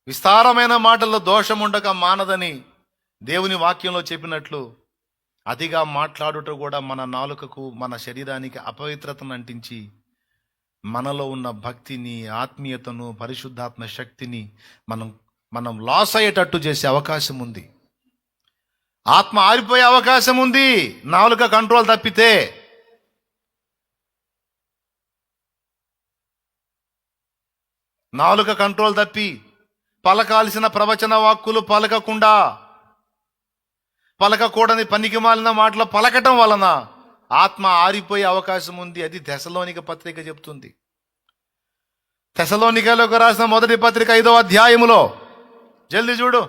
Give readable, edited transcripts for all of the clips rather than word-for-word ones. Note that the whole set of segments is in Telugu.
విస్తారమైన మాటల్లో దోషం ఉండక మానదని దేవుని వాక్యంలో చెప్పినట్లు అతిగా మాట్లాడుట కూడా మన నాలుకకు, మన శరీరానికి అపవిత్రతను అంటించి మనలో ఉన్న భక్తిని, ఆత్మీయతను, పరిశుద్ధాత్మ శక్తిని మనం మనం లాస్ అయ్యేటట్టు చేసే అవకాశం ఉంది. ఆత్మ ఆరిపోయే అవకాశం ఉంది నాలుక కంట్రోల్ తప్పితే. నాలుక కంట్రోల్ తప్పి పలకాల్సిన ప్రవచన వాక్కులు పలకకుండా, పలకకూడని పనికి మాలిన మాటలు పలకటం వలన ఆత్మ ఆరిపోయే అవకాశం ఉంది. అది తెసలోనిక పత్రిక చెప్తుంది. తెసలోనికలోకి రాసిన మొదటి పత్రిక 5వ అధ్యాయములో, జల్ది చూడు,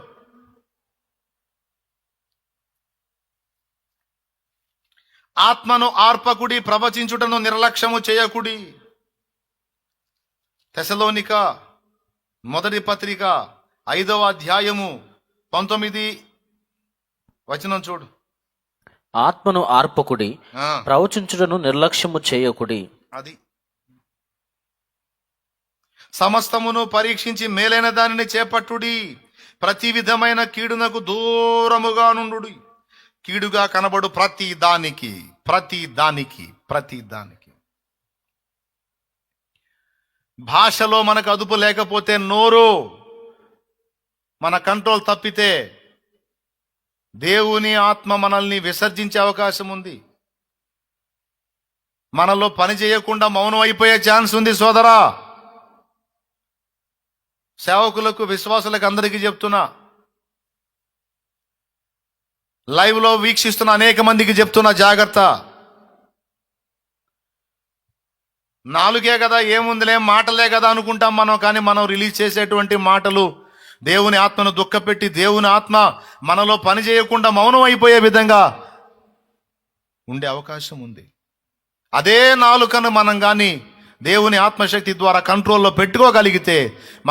ఆత్మను ఆర్పకుడి, ప్రవచించుటను నిర్లక్ష్యము చేయకుడి. తెసలోనిక మొదటి పత్రిక 5వ అధ్యాయము 19 వచనం చూడు. ఆత్మను ఆర్పకుడి, ప్రవచించుటను నిర్లక్ష్యము చేయకుడి. అది సమస్తమును పరీక్షించి మేలైన దానిని చేపట్టుడి. ప్రతి విధమైన కీడునకు దూరముగా నుండుడి. కీడుగా కనబడు ప్రతి దానికి భాషలో మనకు అదుపు లేకపోతే, నోరు మన కంట్రోల్ తప్పితే దేవుని ఆత్మ మనల్ని విసర్జించే అవకాశం ఉంది. మనలో పని చేయకుండా మౌనం అయిపోయే ఛాన్స్ ఉంది సోదరా. సేవకులకు, విశ్వాసులకు అందరికీ చెప్తున్నా, లైవ్ లో వీక్షిస్తున్న అనేక మందికి చెప్తున్నా, జాగ్రత్త. నాలుగే కదా, ఏముందిలే, మాటలే కదా అనుకుంటాం మనం. కానీ మనం రిలీజ్ చేసేటువంటి మాటలు దేవుని ఆత్మను దుఃఖపెట్టి, దేవుని ఆత్మ మనలో పని చేయకుండా మౌనం అయిపోయే విధంగా ఉండే అవకాశం ఉంది. అదే నాలుకను మనం కానీ దేవుని ఆత్మశక్తి ద్వారా కంట్రోల్లో పెట్టుకోగలిగితే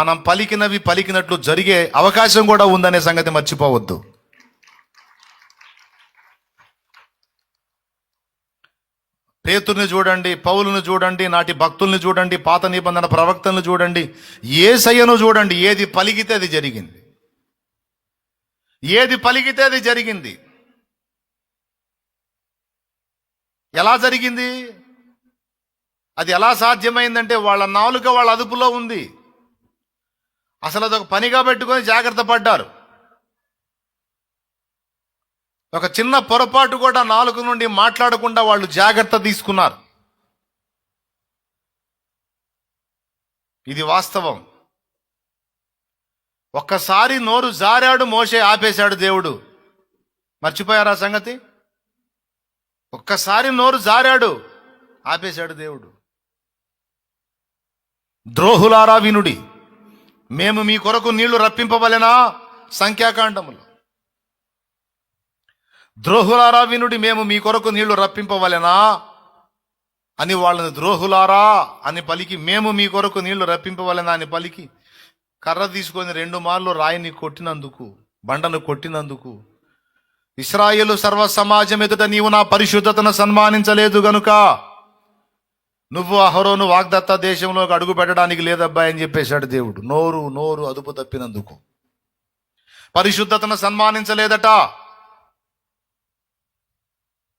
మనం పలికినవి పలికినట్లు జరిగే అవకాశం కూడా ఉందనే సంగతి మర్చిపోవద్దు. పేతుర్ని చూడండి, పౌలుని చూడండి, నాటి భక్తుల్ని చూడండి, పాత నిబంధన ప్రవక్తలను చూడండి, యేసయ్యను చూడండి. ఏది పలికితే అది జరిగింది. ఎలా జరిగింది? అది ఎలా సాధ్యమైందంటే వాళ్ళ నాలుక వాళ్ళ అదుపులో ఉంది. అసలు అదొక పనిగా పెట్టుకొని జాగ్రత్త పడ్డారు. ఒక చిన్న పొరపాటు కూడా నాలుక నుండి మాట్లాడకుండా వాళ్ళు జాగ్రత్త తీసుకున్నారు. ఇది వాస్తవం. ఒక్కసారి నోరు జారాడు మోషే, ఆపేశాడు దేవుడు. మర్చిపోయారా సంగతి? ఒక్కసారి నోరు జారాడు, ఆపేశాడు దేవుడు. ద్రోహులారా వినుడి, మేము మీ కొరకు నీళ్లు రప్పింపవలెనా? సంఖ్యాకాండములో, ద్రోహులారా వినుడి, మేము మీ కొరకు నీళ్లు రప్పింపవలెనా అని వాళ్ళని ద్రోహులారా అని పలికి, మేము మీ కొరకు నీళ్లు రప్పింపవలెనా అని పలికి, కర్ర తీసుకొని 2 మార్లు రాయిని కొట్టినందుకు, బండను కొట్టినందుకు, ఇశ్రాయేలు సర్వ సమాజం ఎదుట నీవు నా పరిశుద్ధతను సన్మానించలేదు గనుక నువ్వు అహరోను వాగ్దత్త దేశంలోకి అడుగు పెట్టడానికి లేదబ్బాయి అని చెప్పేశాడు దేవుడు. నోరు అదుపు తప్పినందుకు పరిశుద్ధతను సన్మానించలేదట.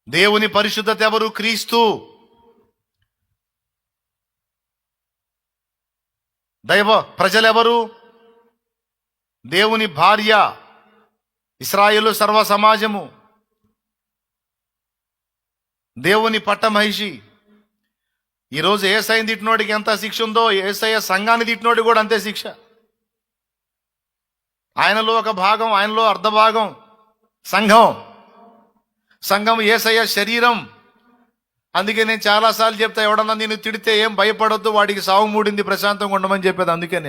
దేవుని పరిశుద్ధత ఎవరు? క్రీస్తు. దైవ ప్రజలెవరు? దేవుని భార్య, ఇశ్రాయేలు సర్వ సమాజము, దేవుని పట్టమహిషి. ఈరోజు యేసయ్యని తిట్టినోడికి ఎంత శిక్ష ఉందో, యేసయ్య సంఘాన్ని తిట్టినోడికి కూడా అంతే శిక్ష. ఆయనలో ఒక భాగం, ఆయనలో అర్ధభాగం సంఘం యేసయ్య శరీరం. అందుకే నేను చాలాసార్లు చెప్తా, ఎవడన్నా నేను తిడితే ఏం భయపడొద్దు, వాడికి సావు మూడింది, ప్రశాంతంగా ఉండమని చెప్పేది. అందుకే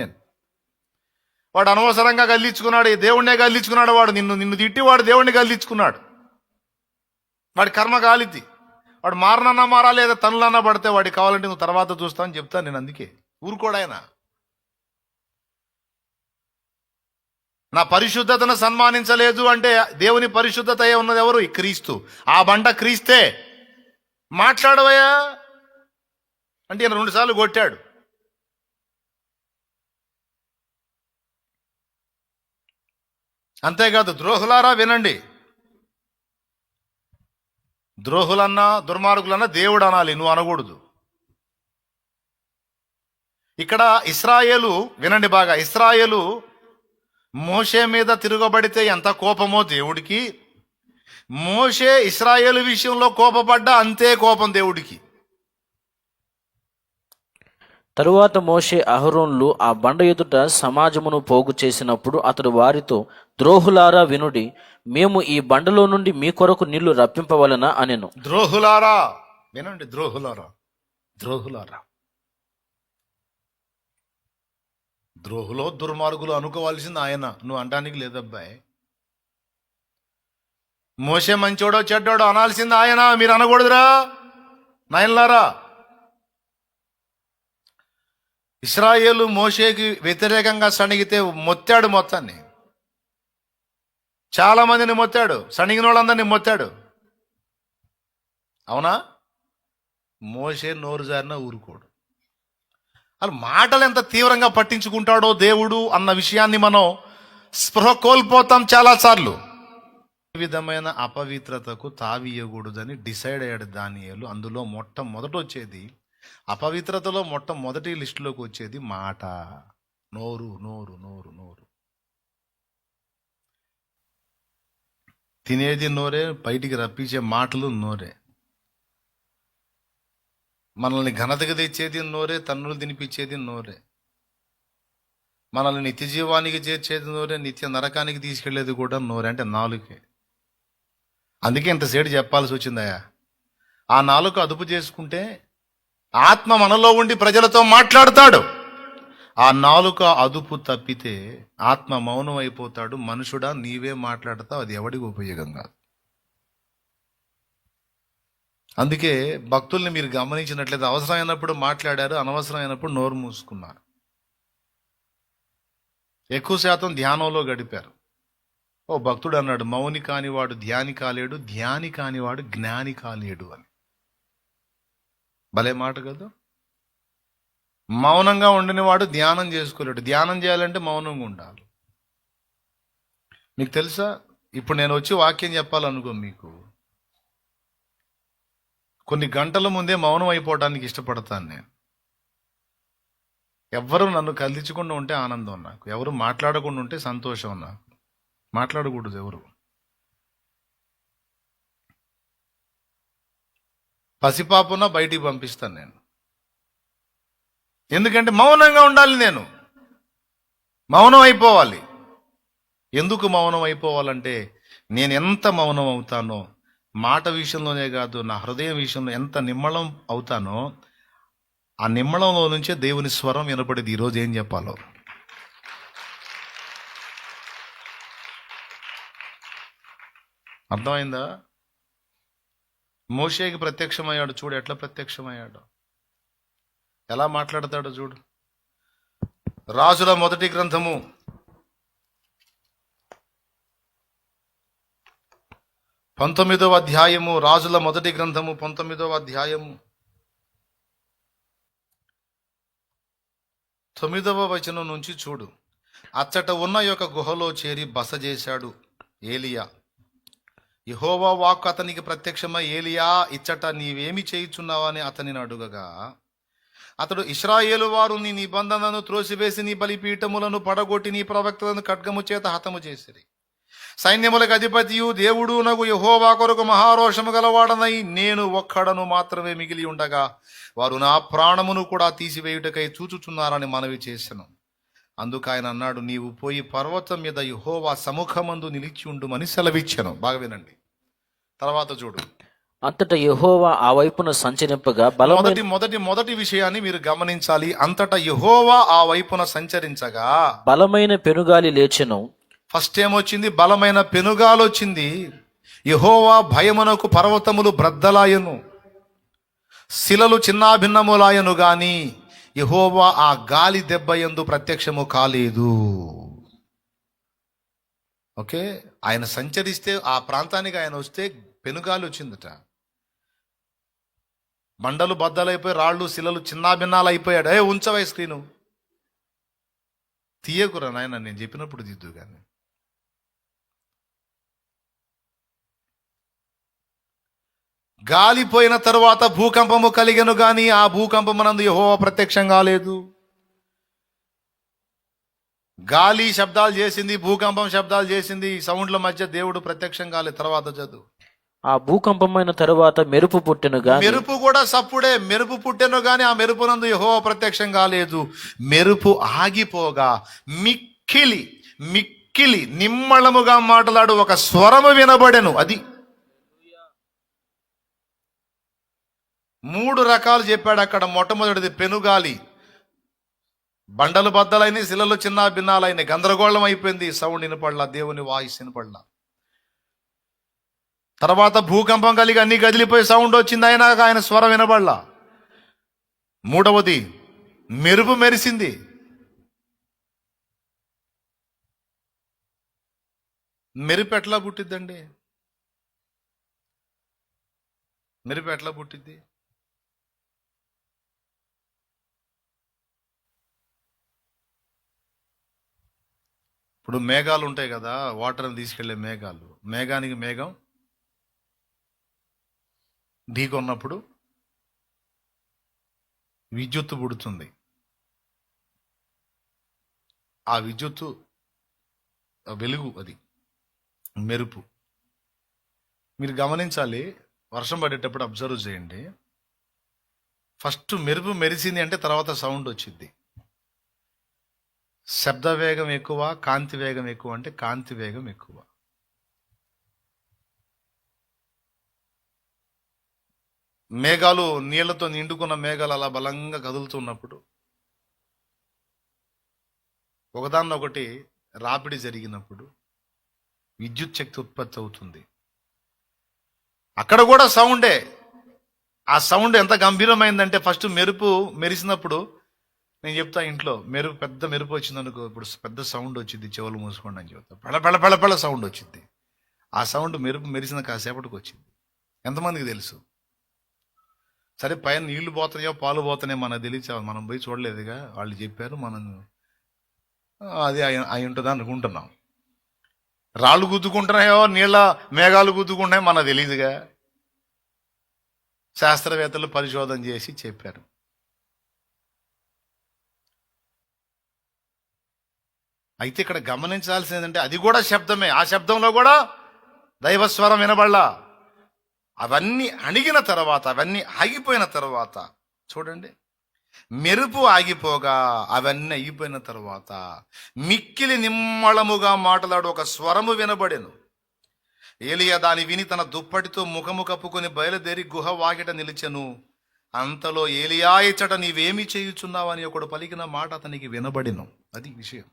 వాడు అనవసరంగా గల్లించుకున్నాడు, దేవుణ్ణే గల్లించుకున్నాడు. వాడు నిన్ను తిట్టి వాడు దేవుణ్ణి గల్లించుకున్నాడు. వాడి కర్మ కాలిద్ది. వాడు మారనన్నా మారా, లేదా తనులన్నా పడితే వాడికి కావాలంటే నువ్వు తర్వాత చూస్తావని చెప్తాను నేను. అందుకే ఊరుకోడాయన. నా పరిశుద్ధతను సన్మానించలేదు అంటే దేవుని పరిశుద్ధత ఉన్నది ఎవరు? క్రీస్తు. ఆ బండ క్రీస్తే. మాట్లాడవయ్యా అంటే ఈయన 2 సార్లు కొట్టాడు. అంతేకాదు, ద్రోహులారా వినండి. ద్రోహులన్నా దుర్మార్గులన్నా దేవుడు అనాలి, నువ్వు అనకూడదు. ఇక్కడ ఇశ్రాయేలు, వినండి బాగా, ఇశ్రాయేలు మోషే మీద తిరగబడితే ఎంత కోపమో దేవుడికి, మోషే ఇశ్రాయేలు విషయంలో కోపపడ్డా అంతే కోపం దేవుడికి. తరువాత మోషే అహరోన్లు ఆ బండ ఎదుట సమాజమును పోగు చేసినప్పుడు అతడు వారితో, ద్రోహులారా వినుడి, మేము ఈ బండలో నుండి మీ కొరకు నీళ్లు రప్పింపవలెనా అనెను. ద్రోహులారా వినండి, ద్రోహులారా, ద్రోహులారా. ద్రోహులో దుర్మార్గులు అనుకోవాల్సింది ఆయన, నువ్వు అనడానికి లేదబ్బాయి. మోషే మంచోడో చెడ్డోడో అనాల్సింది ఆయన, మీరు అనకూడదురా నాయనలారా. ఇశ్రాయేలు మోషేకి వ్యతిరేకంగా సణిగితే మొత్తాడు మొత్తాన్ని, చాలా మందిని మొత్తాడు, సణిగిన వాళ్ళందరినీ మొత్తాడు. అవునా? మోషే నోరు జారినా ఊరుకోడు. అసలు మాటలు ఎంత తీవ్రంగా పట్టించుకుంటాడో దేవుడు అన్న విషయాన్ని మనం స్పృహ కోల్పోతాం చాలాసార్లు. ఈ విధమైన అపవిత్రతకు తావియకూడదని డిసైడ్ అయ్యాడు దానియేలు. అందులో మొట్టమొదట వచ్చేది, అపవిత్రతలో మొట్టమొదటి లిస్టులోకి వచ్చేది మాట. నోరు నోరు నోరు నోరు. తినేది నోరే, బయటికి రప్పించే మాటలు నోరే. మనల్ని ఘనతకు తెచ్చేది నోరే, తన్నులు తినిపించేది నోరే. మనల్ని నిత్య జీవానికి చేర్చేది నోరే, నిత్య నరకానికి తీసుకెళ్లేది కూడా నోరే, అంటే నాలుకే. అందుకే ఇంతసేపు చెప్పాల్సి వచ్చిందయ్యా. ఆ నాలుక అదుపు చేసుకుంటే ఆత్మ మనలో ఉండి ప్రజలతో మాట్లాడతాడు. ఆ నాలుక అదుపు తప్పితే ఆత్మ మౌనం అయిపోతాడు. మనుషుడా నీవే మాట్లాడతావు, అది ఎవడికి ఉపయోగం కాదు. అందుకే భక్తుల్ని మీరు గమనించినట్లయితే అవసరమైనప్పుడు మాట్లాడారు, అనవసరమైనప్పుడు నోరు మూసుకున్నారు. ఎక్కువ శాతం ధ్యానంలో గడిపారు. ఓ భక్తుడు అన్నాడు, మౌని కానివాడు ధ్యాని కాలేడు, ధ్యాని కానివాడు జ్ఞాని కాలేడు అని. భలే మాట కదా. మౌనంగా ఉండినవాడు ధ్యానం చేసుకోలేడు. ధ్యానం చేయాలంటే మౌనంగా ఉండాలి. మీకు తెలుసా, ఇప్పుడు నేను వచ్చి వాక్యం చెప్పాలనుకో, మీకు కొన్ని గంటల ముందే మౌనం అయిపోవడానికి ఇష్టపడతాను నేను. ఎవరు నన్ను కదిలించకుండా ఉంటే ఆనందం నాకు, ఎవరు మాట్లాడకుండా ఉంటే సంతోషం నాకు. మాట్లాడకూడదు ఎవరు. పసిపాపున బయటికి పంపిస్తాను నేను. ఎందుకంటే మౌనంగా ఉండాలి, నేను మౌనం అయిపోవాలి. ఎందుకు మౌనం అయిపోవాలంటే, నేను ఎంత మౌనం అవుతానో మాట విషయంలోనే కాదు, నా హృదయం విషయంలో ఎంత నిమ్మళం అవుతానో, ఆ నిమ్మళంలో నుంచే దేవుని స్వరం వినపడేది. ఈరోజు ఏం చెప్పాలో అర్థమైందా? మోషేకి ప్రత్యక్షమయ్యాడు, చూడు ఎట్లా ప్రత్యక్షమయ్యాడు, ఎలా మాట్లాడతాడో చూడు. రాజుల మొదటి గ్రంథము 19వ అధ్యాయము, రాజుల మొదటి గ్రంథము 19వ అధ్యాయము 9వ వచనం నుంచి చూడు. అచ్చట ఉన్న యొక్క గుహలో చేరి బస చేశాడు ఏలియా. యెహోవా వాక్కు అతనికి ప్రత్యక్షమై, ఏలియా ఇచ్చట నీవేమి చేయుచున్నావని అతనిని అడుగగా, అతడు, ఇశ్రాయేలు వారు నీ నిబంధనను త్రోసివేసి నీ బలిపీఠములను పడగొట్టి నీ ప్రవక్తలను ఖడ్గము చేత హతము చేసిరి. సైన్యములకు అధిపతియు దేవుడు నగు యెహోవా కొరకు మహారోషము గలవాడనై నేను ఒక్కడను మాత్రమే మిగిలి ఉండగా వారు నా ప్రాణమును కూడా తీసివేయుటకై చూచుచున్నారని మనవి చేసెను. అందుకు ఆయన అన్నాడు, నీవు పోయి పర్వతం మీద యెహోవా సముఖమందు నిలిచి ఉండుమని సెలవిచ్చెను. బాగా వినండి, తర్వాత చూడు. అంతటా యెహోవా ఆ వైపున సంచరింపగా మొదటి విషయాన్ని మీరు గమనించాలి. అంతటా యెహోవా ఆ వైపున సంచరించగా బలమైన పెనుగాలి లేచెను. ఫస్ట్ ఏమొచ్చింది? బలమైన పెనుగాలు వచ్చింది. యెహోవా భయమునకు పర్వతములు బ్రద్దలాయను, శిలలు చిన్నాభిన్నములాయను గాని యెహోవా ఆ గాలి దెబ్బ యందు ప్రత్యక్షము కాలేదు. ఓకే, ఆయన సంచరిస్తే ఆ ప్రాంతానికి ఆయన వస్తే పెనుగాలి వచ్చిందట. బండలు బద్దలైపోయి, రాళ్ళు శిలలు చిన్నాభిన్నాలు అయిపోయాడు. ఉంచవై స్క్రీను, తీయకురా నాయన, నేను చెప్పినప్పుడు దిద్దు కానీ. గాలిపోయిన తరువాత భూకంపము కలిగెను గాని ఆ భూకంపమునందు యెహోవా ప్రత్యక్షం కాలేదు. గాలి శబ్దాలు చేసింది, భూకంపం శబ్దాలు చేసింది, ఈ సౌండ్ల మధ్య దేవుడు ప్రత్యక్షం కాలేదు. తర్వాత చదువు. ఆ భూకంపమైన తరువాత మెరుపు పుట్టెను గాని మెరుపు కూడా సప్పుడే. మెరుపు పుట్టెను గాని ఆ మెరుపునందు యెహోవా ప్రత్యక్షం కాలేదు. మెరుపు ఆగిపోగా మిక్కిలి మిక్కిలి నిమ్మళముగా మాట్లాడు ఒక స్వరము వినబడెను. అది 3 రకాలు చెప్పాడు అక్కడ. మొట్టమొదటిది పెనుగాలి. బండలు బద్దలైన, శిలలు చిన్న భిన్నాలైన, గందరగోళం అయిపోయింది. సౌండ్ వినపడలా, దేవుని వాయిస్ వినపడలా. తర్వాత భూకంపం కలిగి అన్ని కదిలిపోయి సౌండ్ వచ్చింది, అయినా ఆయన స్వరం వినబడలా. మూడవది మెరుపు మెరిసింది. మెరుపు ఎట్లా పుట్టిద్దండి? మెరుపు ఎట్లా పుట్టిద్ది? ఇప్పుడు మేఘాలు ఉంటాయి కదా, వాటర్ని తీసుకెళ్లే మేఘాలు. మేఘానికి మేఘం ఢీకొన్నప్పుడు విద్యుత్తు పుడుతుంది. ఆ విద్యుత్తు వెలుగు, అది మెరుపు. మీరు గమనించాలి, వర్షం పడేటప్పుడు అబ్జర్వ్ చేయండి. ఫస్ట్ మెరుపు మెరిసింది అంటే తర్వాత సౌండ్ వచ్చింది. శబ్ద వేగం ఎక్కువ, కాంతి వేగం ఎక్కువ అంటే కాంతి వేగం ఎక్కువ. మేఘాలు, నీళ్లతో నిండుకున్న మేఘాలు అలా బలంగా కదులుతున్నప్పుడు ఒకదాన్నొకటి రాపిడి జరిగినప్పుడు విద్యుత్ శక్తి ఉత్పత్తి అవుతుంది. అక్కడ కూడా సౌండే. ఆ సౌండ్ ఎంత గంభీరమైందంటే ఫస్ట్ మెరుపు మెరిసినప్పుడు, నేను చెప్తా ఇంట్లో పెద్ద మెరుపు వచ్చింది అనుకో, ఇప్పుడు పెద్ద సౌండ్ వచ్చింది, చెవులు మూసుకోండి అని చెప్తా. పళ సౌండ్ వచ్చింది. ఆ సౌండ్ మెరుపు మెరిసిన కాసేపటికి వచ్చింది. ఎంతమందికి తెలుసు? సరే, పైన నీళ్లు పోతున్నాయో పాలు పోతున్నాయో మనకు తెలియదు, మనం పోయి చూడలేదుగా, వాళ్ళు చెప్పారు, మనం అది అయి ఉంటుందా అనుకుంటున్నాం. రాళ్ళు గుద్దుకుంటున్నాయో నీళ్ళ మేఘాలు గుద్దుకుంటున్నాయో మనకు తెలియదుగా, శాస్త్రవేత్తలు పరిశోధన చేసి చెప్పారు. అయితే ఇక్కడ గమనించాల్సింది ఏంటంటే అది కూడా శబ్దమే. ఆ శబ్దంలో కూడా దైవస్వరం వినబడలా. అవన్నీ అణిగిన తర్వాత, అవన్నీ ఆగిపోయిన తర్వాత చూడండి, మెరుపు ఆగిపోగా అవన్నీ అయిపోయిన తర్వాత మిక్కిలి నిమ్మళముగా మాట్లాడు ఒక స్వరము వినబడెను. ఏలియా దాని విని తన దుప్పటితో ముఖము కప్పుకొని బయలుదేరి గుహ వాకిట నిలిచెను. అంతలో ఏలియా, ఇచ్చట నీవేమి చేయుచున్నావని ఒకడు పలికిన మాట అతనికి వినబడెను. అది విషయం.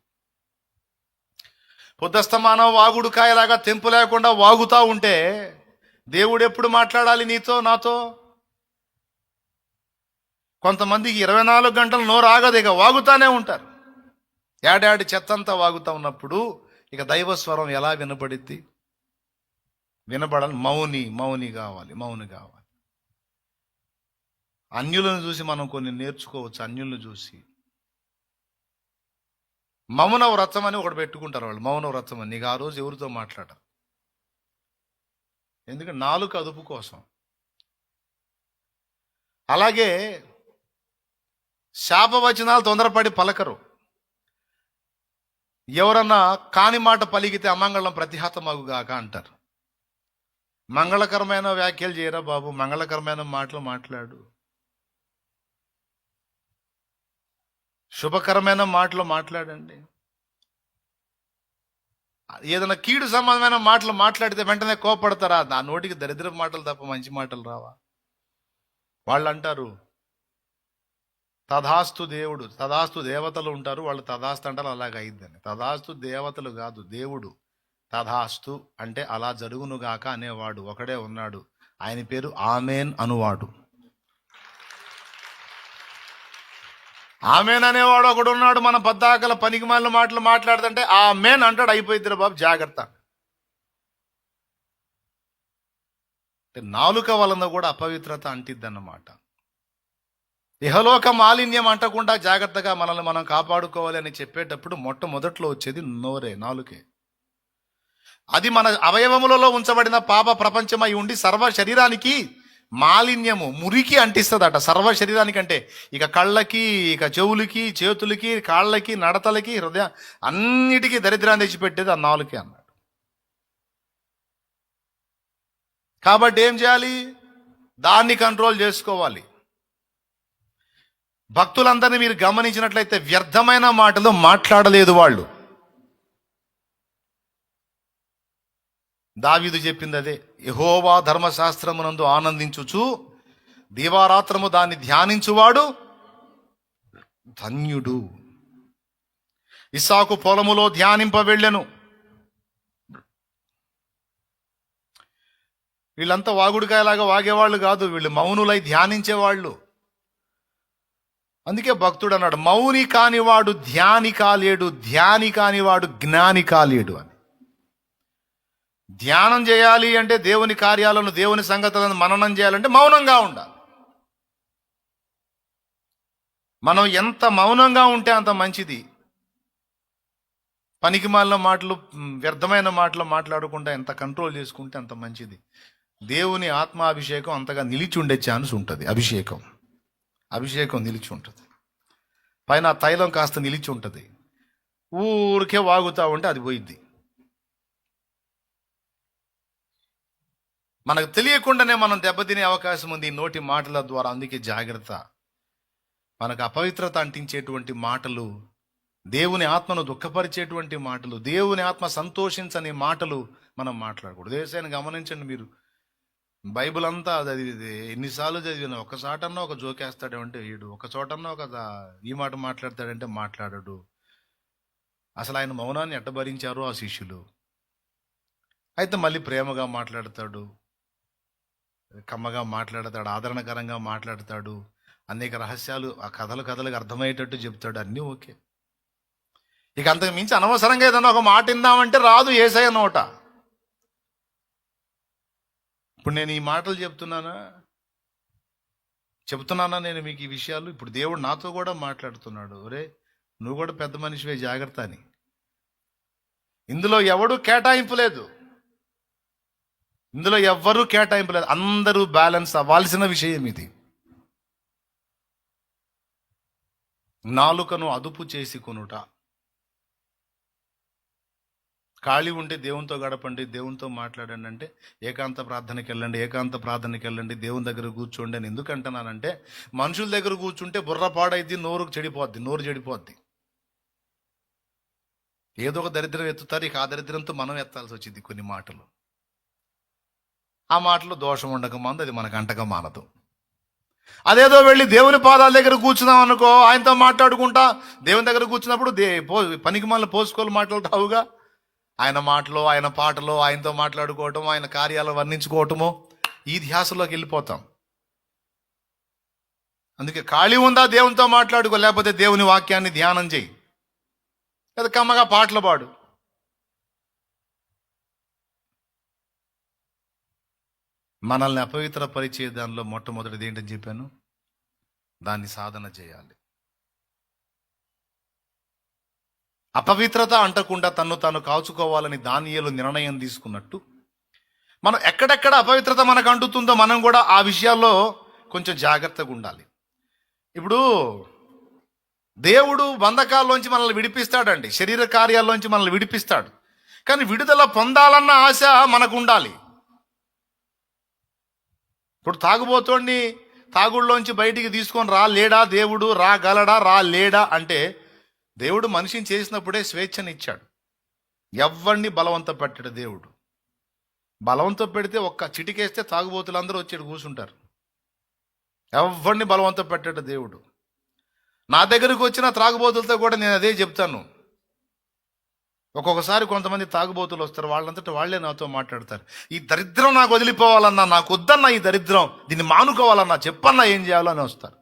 పొద్దస్తమానం వాగుడు కాయలాగా తెంపు లేకుండా వాగుతా ఉంటే దేవుడు ఎప్పుడు మాట్లాడాలి నీతో, నాతో? కొంతమందికి 24 గంటలు నోరు ఆగదు, ఇక వాగుతానే ఉంటారు. ఏడాడి చెత్తంతా వాగుతా ఉన్నప్పుడు ఇక దైవస్వరం ఎలా వినబడిద్ది? వినబడాలి. మౌని కావాలి. అన్యులను చూసి మనం కొన్ని నేర్చుకోవచ్చు. అన్యులను చూసి మౌన వ్రతం అని ఒకటి పెట్టుకుంటారు వాళ్ళు. మౌన వ్రతం అని. నీకు ఆ రోజు ఎవరితో మాట్లాడరు, ఎందుకంటే నాలుక అదుపు కోసం. అలాగే శాపవచనాలు తొందరపడి పలకరు. ఎవరన్నా కాని మాట పలికితే అమంగళం ప్రతిహతమగుగాక అంటారు. మంగళకరమైన వ్యాఖ్యలు చేయరా బాబు, మంగళకరమైన మాటలు మాట్లాడు, శుభకరమైన మాటలు మాట్లాడండి. ఏదైనా కీడు సంబంధమైన మాటలు మాట్లాడితే వెంటనే కోపడతారా? నా నోటికి దరిద్ర మాటలు తప్ప మంచి మాటలు రావా? వాళ్ళు అంటారు తథాస్తు దేవుడు, తథాస్తు దేవతలు ఉంటారు, వాళ్ళు తథాస్తు అంటారు, అలాగ అయిద్దని. తథాస్తు దేవతలు కాదు, దేవుడు. తథాస్తు అంటే అలా జరుగునుగాక అనేవాడు ఒకడే ఉన్నాడు. ఆయన పేరు ఆమెన్ అనువాడు. ఆమెన్ అనేవాడు ఒకడు ఉన్నాడు. మన పద్దాకల పనికిమాలిన మాటలు మాట్లాడుతుంటే ఆమెన్ అంటాడు. అయిపోయిద్దిరా బాబు, జాగ్రత్త. నాలుక వలన కూడా అపవిత్రత అంటిద్దన్నమాట. ఇహలోక మాలిన్యం అంటకుండా జాగ్రత్తగా మనల్ని మనం కాపాడుకోవాలి అని చెప్పేటప్పుడు మొట్టమొదట్లో వచ్చేది నోరే, నాలుకే. అది మన అవయవములలో ఉంచబడిన పాప ప్రపంచమై ఉండి సర్వ శరీరానికి మాలిన్యము, మురికి అంటిస్తుందట సర్వ శరీరానికంటే. ఇక కళ్ళకి, ఇక చెవులకి, చేతులకి, కాళ్ళకి, నడతలకి, హృదయం అన్నిటికీ దరిద్రాన్ని తెచ్చిపెట్టేది ఆ నాలుకే అన్నాడు. కాబట్టి ఏం చేయాలి? దాన్ని కంట్రోల్ చేసుకోవాలి. భక్తులందరినీ మీరు గమనించినట్లయితే వ్యర్థమైన మాటలు మాట్లాడలేదు వాళ్ళు. దావీదు చెప్పింది అదే, యెహోవా ధర్మశాస్త్రమునందు ఆనందించుచు దీవారాత్రము దాన్ని ధ్యానించువాడు ధన్యుడు. ఇస్సాకు పొలములో ధ్యానింప వెళ్ళెను. వీళ్ళంతా వాగుడికాయలాగా వాగేవాళ్ళు కాదు, వీళ్ళు మౌనులై ధ్యానించేవాళ్ళు. అందుకే భక్తుడు అన్నాడు, మౌని కానివాడు ధ్యాని కాలేడు, ధ్యాని కానివాడు జ్ఞాని కాలేడు అని. ధ్యానం చేయాలి అంటే దేవుని కార్యాలను, దేవుని సంగతులను మననం చేయాలంటే మౌనంగా ఉండాలి. మనం ఎంత మౌనంగా ఉంటే అంత మంచిది. పనికి మాలిన మాటలు, వ్యర్థమైన మాటలు మాట్లాడకుండా ఎంత కంట్రోల్ చేసుకుంటే అంత మంచిది. దేవుని ఆత్మాభిషేకం అంతగా నిలిచి ఉండే ఛాన్స్ ఉంటుంది. అభిషేకం నిలిచి ఉంటుంది. పైన తైలం కాస్త నిలిచి ఉంటుంది. ఊరికే వాగుతా ఉంటే అది పోయిద్ది. మనకు తెలియకుండానే మనం దెబ్బతినే అవకాశం ఉంది నోటి మాటల ద్వారా. అందుకే జాగ్రత్త. మనకు అపవిత్రత అంటించేటువంటి మాటలు, దేవుని ఆత్మను దుఃఖపరిచేటువంటి మాటలు, దేవుని ఆత్మ సంతోషించని మాటలు మనం మాట్లాడకూడదు. దేశాన్ని గమనించండి మీరు. బైబిల్ అంతా చదివితే ఎన్నిసార్లు చదివినా ఒక్కసాటన్నా ఒక జోకేస్తాడంటే వీడు, ఒక చోటన్నా ఒక ఈ మాట మాట్లాడతాడంటే మాట్లాడడు. అసలు ఆయన మౌనాన్ని ఎట్టభరించారు ఆ శిష్యులు. అయితే మళ్ళీ ప్రేమగా మాట్లాడతాడు, కమ్మగా మాట్లాడతాడు, ఆదరణకరంగా మాట్లాడతాడు, అనేక రహస్యాలు ఆ కథలకు అర్థమయ్యేటట్టు చెప్తాడు. అన్నీ ఓకే. ఇక అంతకు మించి అనవసరంగా ఏదన్నా ఒక మాట విందామంటే రాదు యేసయ్య నోట. ఇప్పుడు నేను ఈ మాటలు చెప్తున్నానా నేను మీకు ఈ విషయాలు? ఇప్పుడు దేవుడు నాతో కూడా మాట్లాడుతున్నాడు, ఒరే నువ్వు కూడా పెద్ద మనిషివే, జాగ్రత్త అని. ఇందులో ఎవడు కేటాయింపులేదు, ఇందులో ఎవ్వరూ కేటాయింపులేదు. అందరూ బ్యాలెన్స్ అవ్వాల్సిన విషయం ఇది. నాలుకను అదుపు చేసి కొనుట. ఖాళీ ఉంటే దేవునితో గడపండి, దేవునితో మాట్లాడండి అంటే ఏకాంత ప్రార్థనకి వెళ్ళండి, దేవుని దగ్గర కూర్చోండి అని ఎందుకు అంటున్నానంటే, మనుషుల దగ్గర కూర్చుంటే బుర్ర పాడైద్ది, నోరు చెడిపోద్ది. ఏదో ఒక దరిద్రం ఎత్తుతారు. ఇక ఆ దరిద్రంతో మనం ఎత్తాల్సి వచ్చింది కొన్ని మాటలు. ఆ మాటలు దోషం ఉండక మంది అది మనకు అంటక మానదు. అదేదో వెళ్ళి దేవుని పాదాల దగ్గర కూర్చున్నాం అనుకో, ఆయనతో మాట్లాడుకుంటా దేవుని దగ్గర కూర్చున్నప్పుడు పనికి మళ్ళీ పోసుకోలు మాట్లాడతావుగా. ఆయన మాటలు, ఆయన పాటలు, ఆయనతో మాట్లాడుకోవటం, ఆయన కార్యాలు వర్ణించుకోవటము, ఈ ధ్యాసలోకి వెళ్ళిపోతాం. అందుకే ఖాళీ ఉందా దేవునితో మాట్లాడుకో, లేకపోతే దేవుని వాక్యాన్ని ధ్యానం చేయి, లేదా కమ్మగా పాటలు పాడు. మనల్ని అపవిత్రపరిచే దానిలో మొట్టమొదటిది ఏంటని చెప్పాను? దాన్ని సాధన చేయాలి. అపవిత్రత అంటకుండా తన్ను తాను కాచుకోవాలని దానియేలు నిర్ణయం తీసుకున్నట్టు, మనం ఎక్కడెక్కడ అపవిత్రత మనకు అంటుతుందో మనం కూడా ఆ విషయాల్లో కొంచెం జాగ్రత్తగా ఉండాలి. ఇప్పుడు దేవుడు బంధకాల్లోంచి మనల్ని విడిపిస్తాడండి, శరీర కార్యాల్లోంచి మనల్ని విడిపిస్తాడు. కానీ విడుదల పొందాలన్న ఆశ మనకు ఉండాలి. ఇప్పుడు తాగుబోతోండి తాగుళ్ళలోంచి బయటికి తీసుకొని రాలేడా దేవుడు? రాగలడా? రాలేడా అంటే, దేవుడు మనిషిని చేసినప్పుడే స్వేచ్ఛని ఇచ్చాడు. ఎవరిని బలవంత పెట్టాడు దేవుడు. బలవంతం పెడితే ఒక్క చిటికేస్తే తాగుబోతులందరూ వచ్చి కూర్చుంటారు. ఎవరిని బలవంతం పెట్టాడు దేవుడు. నా దగ్గరకు వచ్చిన త్రాగుబోతులతో కూడా నేను అదే చెప్తాను. ఒక్కొక్కసారి కొంతమంది తాగుబోతులు వస్తారు, వాళ్ళంతటా వాళ్ళే నాతో మాట్లాడతారు. ఈ దరిద్రం నాకు వదిలిపోవాలన్నా, నాకు వద్దన్నా ఈ దరిద్రం, దీన్ని మానుకోవాలన్నా చెప్పన్నా ఏం చేయాలో అని వస్తారు.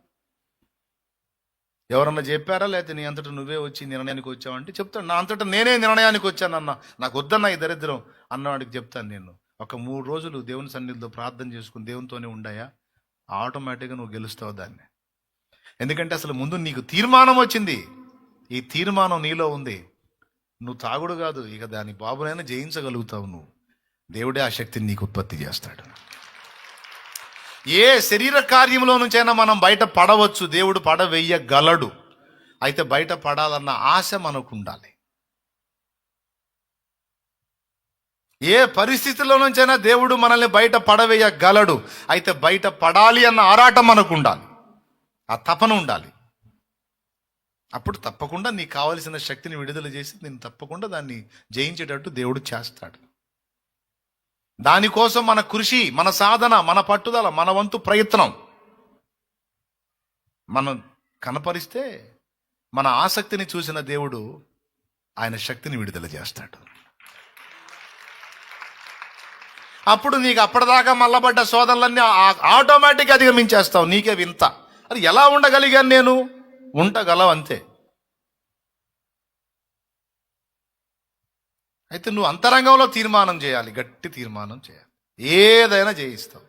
ఎవరన్నా చెప్పారా? లేకపోతే నీ అంతటా నువ్వే వచ్చి నిర్ణయానికి వచ్చావంటే చెప్తాను, నా అంతటా నేనే నిర్ణయానికి వచ్చానన్నా, నాకు వద్దన్నా ఈ దరిద్రం అన్నవాడికి చెప్తాను నేను, ఒక 3 రోజులు దేవుని సన్నిధిలో ప్రార్థన చేసుకుని దేవునితోనే ఉండాయా, ఆటోమేటిక్గా నువ్వు గెలుస్తావు దాన్ని. ఎందుకంటే అసలు ముందు నీకు తీర్మానం వచ్చింది, ఈ తీర్మానం నీలో ఉంది. నువ్వు తాగుడు కాదు, ఇక దాని బాబునైనా జయించగలుగుతావు నువ్వు. దేవుడే ఆ శక్తిని నీకు ఉత్పత్తి చేస్తాడు. ఏ శరీర కార్యంలో నుంచైనా మనం బయట పడవచ్చు, దేవుడు పడవేయగలడు. అయితే బయట పడాలన్న ఆశ మనకు ఉండాలి. ఏ పరిస్థితిలో నుంచైనా దేవుడు మనల్ని బయట పడవేయగలడు. అయితే బయట పడాలి అన్న ఆరాటం మనకు ఉండాలి, ఆ తపన ఉండాలి. అప్పుడు తప్పకుండా నీకు కావలసిన శక్తిని విడుదల చేసి నేను తప్పకుండా దాన్ని జయించేటట్టు దేవుడు చేస్తాడు. దానికోసం మన కృషి, మన సాధన, మన పట్టుదల, మన వంతు ప్రయత్నం మనం కనపరిస్తే మన ఆసక్తిని చూసిన దేవుడు ఆయన శక్తిని విడుదల చేస్తాడు. అప్పుడు నీకు అప్పటిదాకా మల్లబడ్డ శోధనలన్నీ ఆటోమేటిక్ అధిగమించేస్తావు. నీకే వింత, అది ఎలా ఉండగలిగాను నేను? ఉండగలవు అంతే. అయితే నువ్వు అంతరంగంలో తీర్మానం చేయాలి, గట్టి తీర్మానం చేయాలి, ఏదైనా చేయిస్తావు.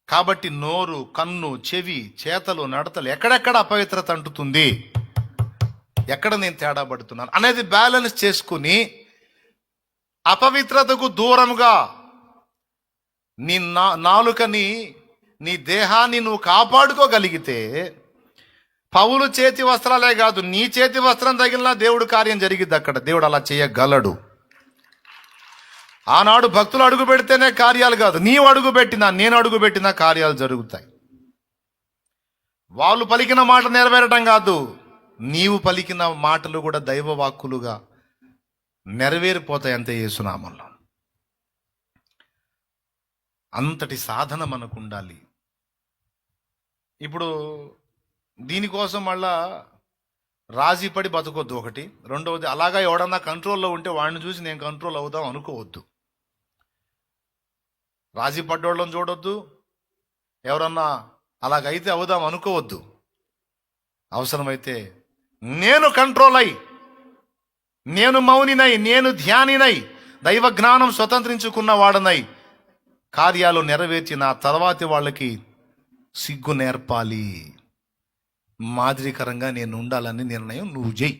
కాబట్టి నోరు, కన్ను, చెవి, చేతలు, నడతలు ఎక్కడెక్కడ అపవిత్రత అంటుతుంది, ఎక్కడ నేను తేడా పడుతున్నాను అనేది బ్యాలెన్స్ చేసుకుని అపవిత్రతకు దూరంగా నీ నాలుకని, నీ దేహాన్ని నువ్వు కాపాడుకోగలిగితే పౌలు చేతి వస్త్రాలే కాదు, నీ చేతి వస్త్రం తగిలినా దేవుడు కార్యం జరిగిద్ది అక్కడ. దేవుడు అలా చేయగలడు. ఆనాడు భక్తులు అడుగు పెడితేనే కార్యాలు కాదు, నీవు అడుగు పెట్టినా, నేను అడుగు పెట్టినా కార్యాలు జరుగుతాయి. వాళ్ళు పలికిన మాట నెరవేరటం కాదు, నీవు పలికిన మాటలు కూడా దైవ వాక్కులుగా నెరవేరిపోతాయి అంతే యేసునామంలో. అంతటి సాధన మనకు ఉండాలి. ఇప్పుడు దీనికోసం మళ్ళా రాజీ పడి బతకొద్దు ఒకటి. రెండవది, అలాగా ఎవడన్నా కంట్రోల్లో ఉంటే వాడిని చూసి నేను కంట్రోల్ అవుదాం అనుకోవద్దు. రాజీ పడ్డోళ్ళని చూడొద్దు, ఎవరన్నా అలాగైతే అవుదాం అనుకోవద్దు. అవసరమైతే నేను కంట్రోల్ అయి, నేను మౌనినై, నేను ధ్యానినై, దైవ జ్ఞానం స్వతంత్రించుకున్న వాడనై కార్యాలు నెరవేర్చిన తర్వాతి వాళ్ళకి సిగ్గు నేర్పాలి. మాదిరికరంగా నేను ఉండాలని నిర్ణయం నువ్వు చేయి.